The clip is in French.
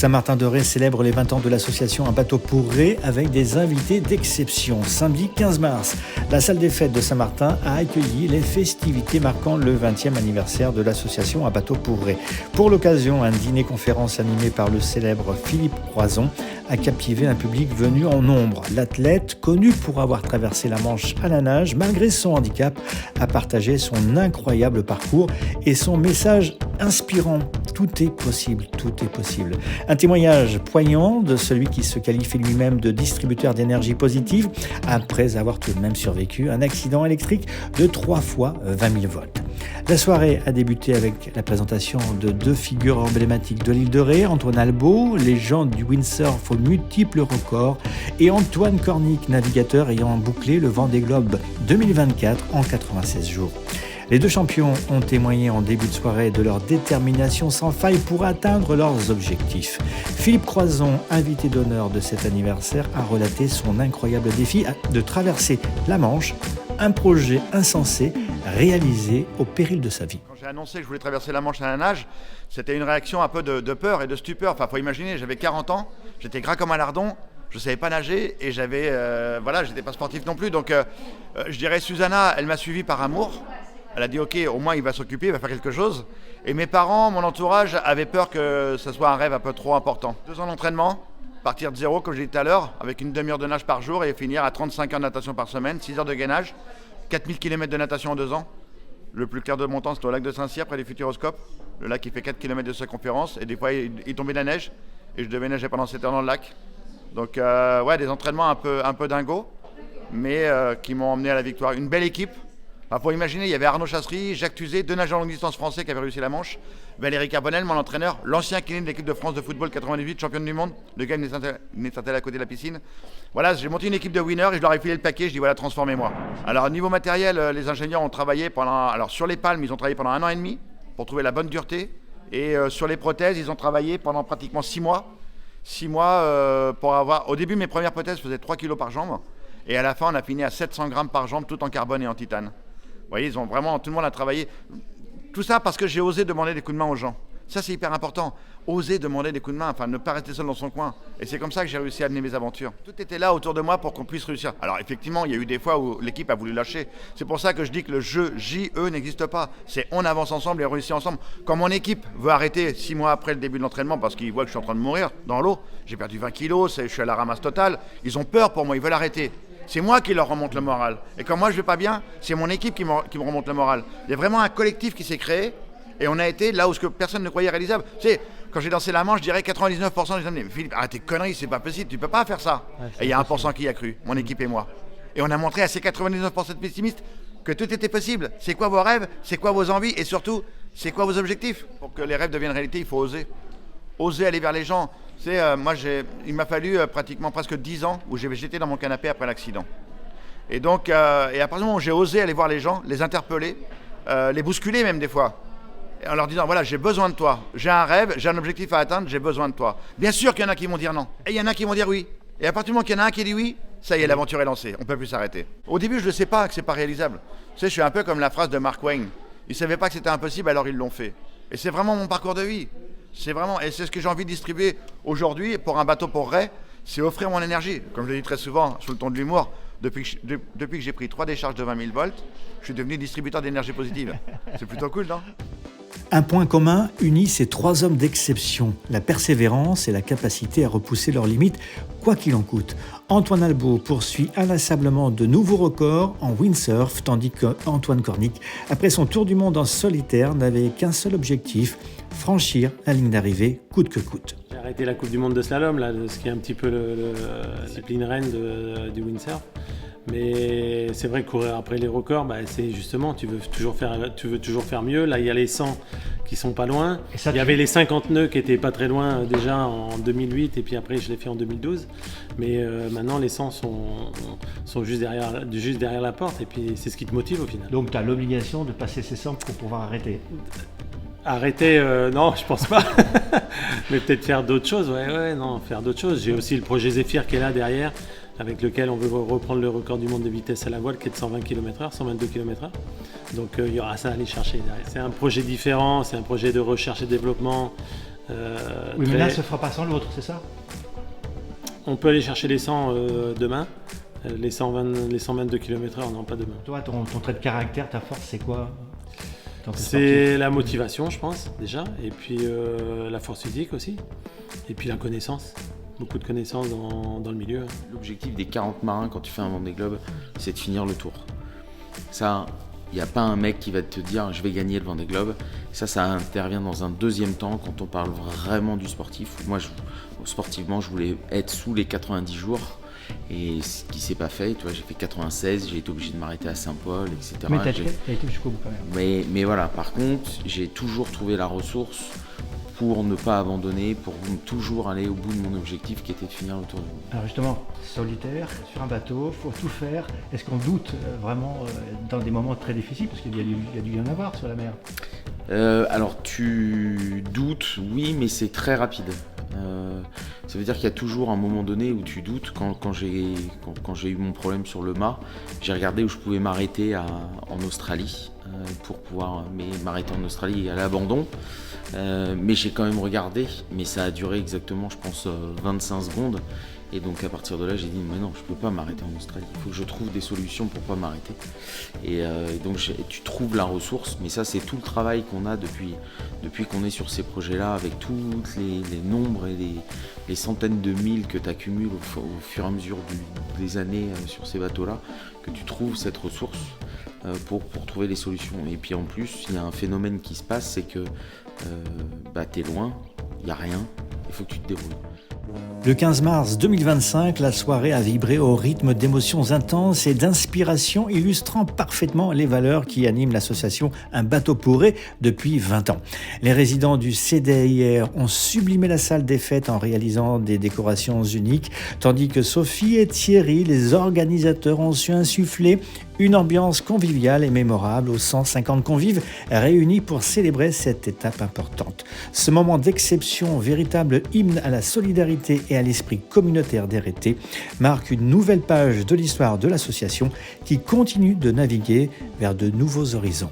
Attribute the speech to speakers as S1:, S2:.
S1: Saint-Martin-de-Ré célèbre les 20 ans de l'association Un bateau pour Ré avec des invités d'exception. Samedi 15 mars, la salle des fêtes de Saint-Martin a accueilli les festivités marquant le 20e anniversaire de l'association Un bateau pour Ré. Pour l'occasion, un dîner-conférence animé par le célèbre Philippe Croizon a captivé un public venu en nombre. L'athlète, connu pour avoir traversé la Manche à la nage, malgré son handicap, a partagé son incroyable parcours et son message inspirant. Tout est possible, tout est possible. Un témoignage poignant de celui qui se qualifie lui-même de distributeur d'énergie positive après avoir tout de même survécu un accident électrique de 3 fois 20 000 volts. La soirée a débuté avec la présentation de 2 figures emblématiques de l'île de Ré, Antoine Albaut, légende du windsurf aux multiples records, et Antoine Cornic, navigateur ayant bouclé le Vendée Globe 2024 en 96 jours. Les 2 champions ont témoigné en début de soirée de leur détermination sans faille pour atteindre leurs objectifs. Philippe Croizon, invité d'honneur de cet anniversaire, a relaté son incroyable défi de traverser la Manche, un projet insensé réalisé au péril de sa vie.
S2: Quand j'ai annoncé que je voulais traverser la Manche à la nage, c'était une réaction un peu de peur et de stupeur. Enfin, faut imaginer, j'avais 40 ans, j'étais gras comme un lardon, je ne savais pas nager et j'étais pas sportif non plus. Donc, je dirais Susanna, elle m'a suivi par amour. Elle a dit ok, au moins il va s'occuper, il va faire quelque chose. Et mes parents, mon entourage, avaient peur que ce soit un rêve un peu trop important. 2 ans d'entraînement, partir de zéro, comme je l'ai dit tout à l'heure, avec une demi-heure de nage par jour et finir à 35 heures de natation par semaine, 6 heures de gainage, 4000 km de natation en 2 ans. Le plus clair de mon temps, c'était au lac de Saint-Cyr, près du Futuroscope. Le lac, il fait 4 km de circonférence et des fois, il tombait de la neige et je devais nager pendant 7 heures dans le lac. Donc, des entraînements un peu dingos, mais qui m'ont emmené à la victoire. Une belle équipe. Enfin, pour imaginer, il y avait Arnaud Chassery, Jacques Tuzet, 2 nageurs longue distance français qui avaient réussi la Manche, Valérie Carbonel, mon entraîneur, l'ancien kiné de l'équipe de France de football 98, championne du monde, le gars n'est installé à côté de la piscine. Voilà, j'ai monté une équipe de winners et je leur ai filé le paquet, je dis voilà, transformez-moi. Alors niveau matériel, les ingénieurs ont travaillé sur les palmes, ils ont travaillé pendant 1 an et demi pour trouver la bonne dureté. Et sur les prothèses, ils ont travaillé pendant pratiquement 6 mois. 6 mois pour avoir... Au début, mes premières prothèses faisaient 3 kg par jambe. Et à la fin, on a fini à 700 grammes par jambe, tout en carbone et en titane. Vous voyez, tout le monde a travaillé. Tout ça parce que j'ai osé demander des coups de main aux gens. Ça, c'est hyper important. Oser demander des coups de main, enfin, ne pas rester seul dans son coin. Et c'est comme ça que j'ai réussi à mener mes aventures. Tout était là autour de moi pour qu'on puisse réussir. Alors, effectivement, il y a eu des fois où l'équipe a voulu lâcher. C'est pour ça que je dis que le jeu JE n'existe pas. C'est on avance ensemble et on réussit ensemble. Quand mon équipe veut arrêter 6 mois après le début de l'entraînement parce qu'ils voient que je suis en train de mourir dans l'eau, j'ai perdu 20 kilos, je suis à la ramasse totale, ils ont peur pour moi, ils veulent arrêter. C'est moi qui leur remonte le moral. Et quand moi je vais pas bien, c'est mon équipe qui me remonte le moral. Il y a vraiment un collectif qui s'est créé et on a été là où ce que personne ne croyait réalisable. Tu sais, quand j'ai dansé la Manche, je dirais 99% des gens me disaient Philippe, arrête tes conneries, c'est pas possible, tu peux pas faire ça. Ouais, et il y a 1% qui y a cru, mon équipe et moi. Et on a montré à ces 99% de pessimistes que tout était possible. C'est quoi vos rêves, c'est quoi vos envies et surtout, c'est quoi vos objectifs. Pour que les rêves deviennent réalité, il faut oser. Oser aller vers les gens. Il m'a fallu pratiquement presque 10 ans où j'étais dans mon canapé après l'accident. Et donc, et à partir du moment où j'ai osé aller voir les gens, les interpeller, les bousculer même des fois, en leur disant voilà, j'ai besoin de toi, j'ai un rêve, j'ai un objectif à atteindre, j'ai besoin de toi. Bien sûr qu'il y en a qui vont dire non, et il y en a qui vont dire oui. Et à partir du moment qu'il y en a un qui dit oui, ça y est, l'aventure est lancée, on ne peut plus s'arrêter. Au début, je ne sais pas que c'est pas réalisable. Tu sais, je suis un peu comme la phrase de Mark Twain. Ils ne savaient pas que c'était impossible, alors ils l'ont fait. Et c'est vraiment mon parcours de vie. Et c'est ce que j'ai envie de distribuer aujourd'hui pour Un bateau pour Ré, c'est offrir mon énergie. Comme je le dis très souvent, sous le ton de l'humour, depuis que j'ai pris 3 décharges de 20 000 volts, je suis devenu distributeur d'énergie positive. C'est plutôt cool, non ?
S1: Un point commun unit ces 3 hommes d'exception, la persévérance et la capacité à repousser leurs limites, quoi qu'il en coûte. Antoine Albaut poursuit inlassablement de nouveaux records en windsurf, tandis qu'Antoine Cornic, après son tour du monde en solitaire, n'avait qu'un seul objectif, franchir la ligne d'arrivée coûte que coûte.
S3: J'ai arrêté la Coupe du Monde de slalom, là, ce qui est un petit peu la discipline reine du windsurf. Mais c'est vrai que courir après les records, c'est justement, tu veux toujours faire mieux. Là, il y a les 100 qui sont pas loin. Il y avait les 50 nœuds qui étaient pas très loin déjà en 2008 et puis après je l'ai fait en 2012. Mais maintenant les 100 sont juste derrière la porte et puis c'est ce qui te motive au final.
S1: Donc tu as l'obligation de passer ces 100 pour pouvoir arrêter.
S3: Arrêter, non, je pense pas. Mais peut-être faire d'autres choses, faire d'autres choses. J'ai aussi le projet Zéphyr qui est là derrière, avec lequel on veut reprendre le record du monde de vitesse à la voile qui est de 120 km/h, 122 km/h. Donc il y aura ça à aller chercher derrière. C'est un projet différent, c'est un projet de recherche et développement
S1: Oui, mais l'un ne se fera pas sans l'autre, c'est ça?
S3: On peut aller chercher les 100 demain. Les 122 km/h, non, pas demain.
S1: Toi, ton trait de caractère, ta force, c'est quoi?
S3: C'est la motivation, je pense, déjà. Et puis la force physique aussi. Et puis la connaissance. Beaucoup de connaissances dans le milieu.
S4: L'objectif des 40 marins quand tu fais un Vendée Globe, c'est de finir le tour. Ça, il n'y a pas un mec qui va te dire je vais gagner le Vendée Globe. Ça intervient dans un deuxième temps quand on parle vraiment du sportif. Moi, sportivement, je voulais être sous les 90 jours. Et ce qui s'est pas fait, tu vois, j'ai fait 96, j'ai été obligé de m'arrêter à Saint-Paul, etc.
S1: Mais t'as été jusqu'au bout quand même.
S4: Mais voilà, par contre, j'ai toujours trouvé la ressource pour ne pas abandonner, pour toujours aller au bout de mon objectif qui était de finir le tour du monde.
S1: Alors justement, solitaire, sur un bateau, faut tout faire. Est-ce qu'on doute vraiment dans des moments très difficiles, parce qu'il y a dû y en avoir sur la mer?
S4: Alors tu doutes, oui, mais c'est très rapide. Ça veut dire qu'il y a toujours un moment donné où tu doutes. Quand j'ai eu mon problème sur le mât, j'ai regardé où je pouvais m'arrêter en Australie pour pouvoir m'arrêter en Australie et à l'abandon. Mais j'ai quand même regardé, mais ça a duré exactement, je pense, 25 secondes. Et donc à partir de là, j'ai dit mais non, je peux pas m'arrêter en Australie. Il faut que je trouve des solutions pour pas m'arrêter. Et donc tu trouves la ressource, mais ça c'est tout le travail qu'on a depuis qu'on est sur ces projets-là, avec tous les nombres et les centaines de milles que tu accumules au fur et à mesure des années sur ces bateaux-là, que tu trouves cette ressource pour trouver les solutions. Et puis en plus, il y a un phénomène qui se passe, c'est que t'es loin, il n'y a rien, il faut que tu te débrouilles.
S1: Le 15 mars 2025, la soirée a vibré au rythme d'émotions intenses et d'inspiration illustrant parfaitement les valeurs qui animent l'association Un bateau pourré depuis 20 ans. Les résidents du CDIR ont sublimé la salle des fêtes en réalisant des décorations uniques, tandis que Sophie et Thierry, les organisateurs, ont su insuffler une ambiance conviviale et mémorable aux 150 convives réunis pour célébrer cette étape importante. Ce moment d'exception, véritable hymne à la solidarité et à l'esprit communautaire d'RT, marque une nouvelle page de l'histoire de l'association qui continue de naviguer vers de nouveaux horizons.